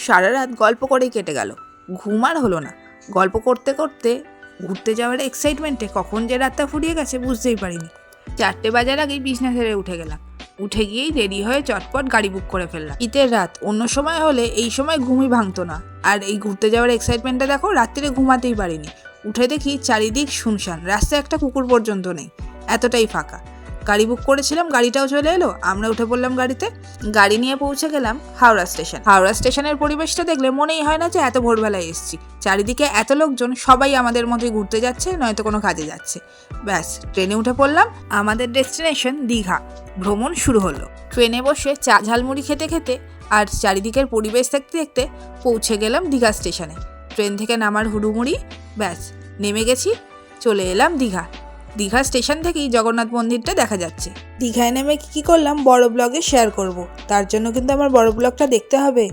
সারা রাত গল্প করেই কেটে গেল, ঘুম আর হলো না। গল্প করতে করতে ঘুরতে যাওয়ার এক্সাইটমেন্টে কখন যে রাতটা ফুরিয়ে গেছে বুঝতেই পারিনি। 4টে বাজার আগেই বিছনা ছেড়ে উঠে গেলাম। উঠে গিয়েই রেডি হয়ে চটপট গাড়ি বুক করে ফেললাম। ঈদের রাত, অন্য সময় হলে এই সময় ঘুমই ভাঙতো না। আর এই ঘুরতে যাওয়ার এক্সাইটমেন্টটা দেখো, রাত্রিরে ঘুমাতেই পারিনি। উঠে দেখি চারিদিক শুনশান, রাস্তায় একটা কুকুর পর্যন্ত নেই, এতটাই ফাঁকা। গাড়ি বুক করেছিলাম, গাড়িটাও চলে এলো, আমরা উঠে পড়লাম গাড়িতে। গাড়ি নিয়ে পৌঁছে গেলাম হাওড়া স্টেশন। হাওড়া স্টেশনের পরিবেশটা দেখলে মনেই হয় না যে এত ভোরবেলায় এসেছি। চারিদিকে এত লোকজন, সবাই আমাদের মতোই ঘুরতে যাচ্ছে, নয়তো কোনো কাজে যাচ্ছে। ব্যাস, ট্রেনে উঠে পড়লাম। আমাদের ডেস্টিনেশন দীঘা। ভ্রমণ শুরু হলো। ট্রেনে বসে চা ঝালমুড়ি খেতে খেতে আর চারিদিকের পরিবেশ দেখতে দেখতে পৌঁছে গেলাম দীঘা স্টেশনে। ট্রেন থেকে নামার হুড়ুমুড়ি, ব্যাস নেমে গেছি, চলে এলাম দীঘা। দীঘা স্টেশন থেকেই জগন্নাথ মন্দিরটা দেখা যাচ্ছে। দীঘায় নেমে কী করলাম বড় ব্লগে শেয়ার করব, তার জন্য কিন্তু আমার বড় ব্লগটা দেখতে হবে।